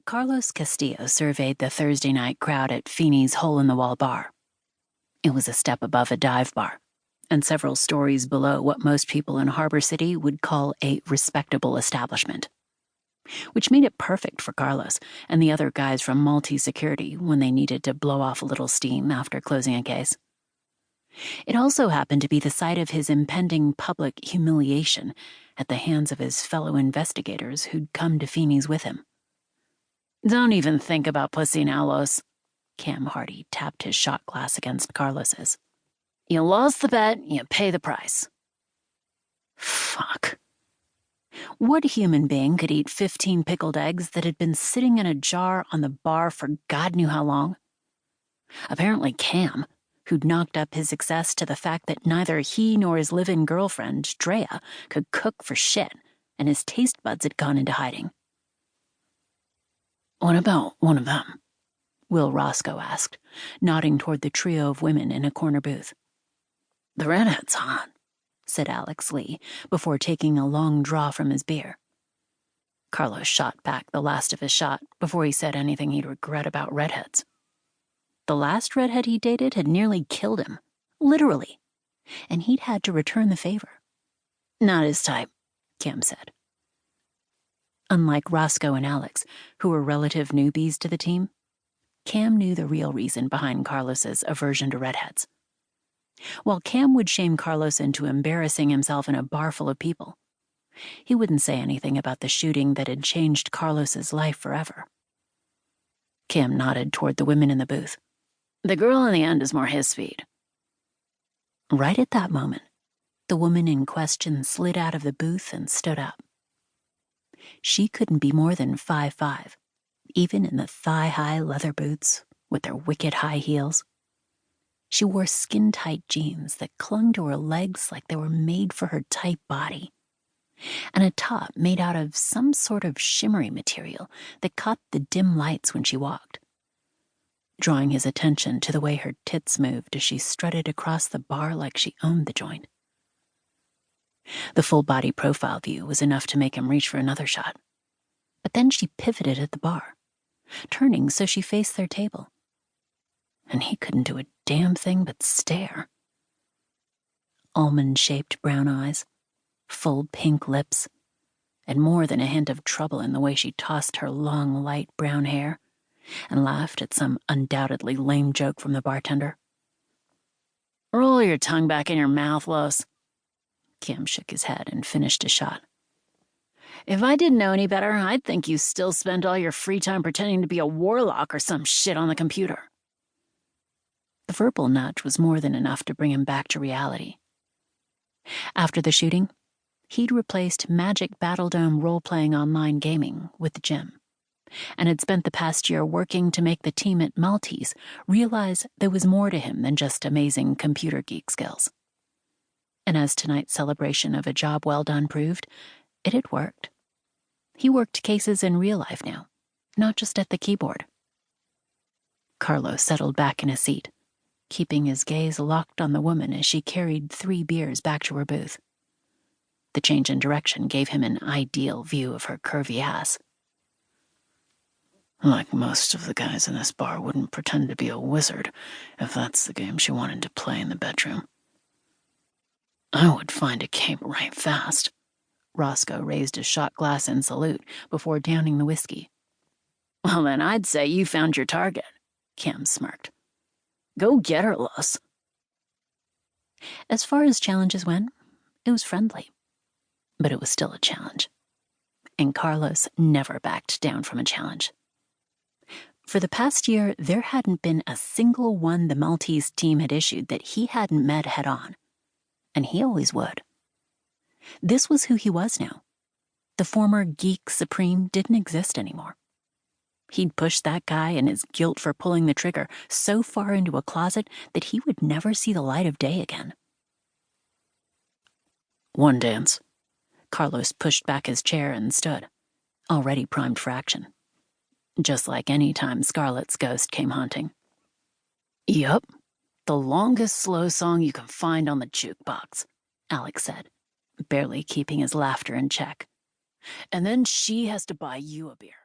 Carlos Castillo surveyed the Thursday night crowd at Feeney's hole-in-the-wall bar. It was a step above a dive bar, and several stories below what most people in Harbor City would call a respectable establishment, which made it perfect for Carlos and the other guys from Maltese Security when they needed to blow off a little steam after closing a case. It also happened to be the site of his impending public humiliation at the hands of his fellow investigators who'd come to Feeney's with him. "Don't even think about pussy now, Los." Cam Hardy tapped his shot glass against Carlos's. "You lost the bet, you pay the price." Fuck. What human being could eat 15 pickled eggs that had been sitting in a jar on the bar for God knew how long? Apparently Cam, who'd knocked up his success to the fact that neither he nor his live-in girlfriend, Drea, could cook for shit, and his taste buds had gone into hiding. "What about one of them?" Will Roscoe asked, nodding toward the trio of women in a corner booth. "The redhead's hot," said Alex Lee, before taking a long draw from his beer. Carlos shot back the last of his shot before he said anything he'd regret about redheads. The last redhead he dated had nearly killed him, literally, and he'd had to return the favor. "Not his type," Cam said. Unlike Roscoe and Alex, who were relative newbies to the team, Cam knew the real reason behind Carlos's aversion to redheads. While Cam would shame Carlos into embarrassing himself in a bar full of people, he wouldn't say anything about the shooting that had changed Carlos's life forever. Cam nodded toward the women in the booth. "The girl in the end is more his speed." Right at that moment, the woman in question slid out of the booth and stood up. She couldn't be more than 5'5", even in the thigh-high leather boots with their wicked high heels. She wore skin-tight jeans that clung to her legs like they were made for her tight body, and a top made out of some sort of shimmery material that caught the dim lights when she walked, drawing his attention to the way her tits moved as she strutted across the bar like she owned the joint. The full-body profile view was enough to make him reach for another shot, but then she pivoted at the bar, turning so she faced their table, and he couldn't do a damn thing but stare. Almond-shaped brown eyes, full pink lips, and more than a hint of trouble in the way she tossed her long, light brown hair and laughed at some undoubtedly lame joke from the bartender. "Roll your tongue back in your mouth, Los." Cam shook his head and finished his shot. "If I didn't know any better, I'd think you still spent all your free time pretending to be a warlock or some shit on the computer." The verbal nudge was more than enough to bring him back to reality. After the shooting, he'd replaced Magic Battledome role-playing online gaming with the gym, and had spent the past year working to make the team at Maltese realize there was more to him than just amazing computer geek skills. And as tonight's celebration of a job well done proved, it had worked. He worked cases in real life now, not just at the keyboard. Carlos settled back in his seat, keeping his gaze locked on the woman as she carried 3 beers back to her booth. The change in direction gave him an ideal view of her curvy ass. "Like most of the guys in this bar wouldn't pretend to be a wizard if that's the game she wanted to play in the bedroom." "I would find a cape right fast." Roscoe raised his shot glass in salute before downing the whiskey. "Well, then I'd say you found your target," Cam smirked. "Go get her, Los." As far as challenges went, it was friendly, but it was still a challenge, and Carlos never backed down from a challenge. For the past year, there hadn't been a single one the Maltese team had issued that he hadn't met head-on, and he always would. This was who he was now. The former geek supreme didn't exist anymore. He'd pushed that guy and his guilt for pulling the trigger so far into a closet that he would never see the light of day again. "One dance." Carlos pushed back his chair and stood, already primed for action, just like any time Scarlett's ghost came haunting. "Yup, the longest slow song you can find on the jukebox," Alex said, barely keeping his laughter in check. "And then she has to buy you a beer."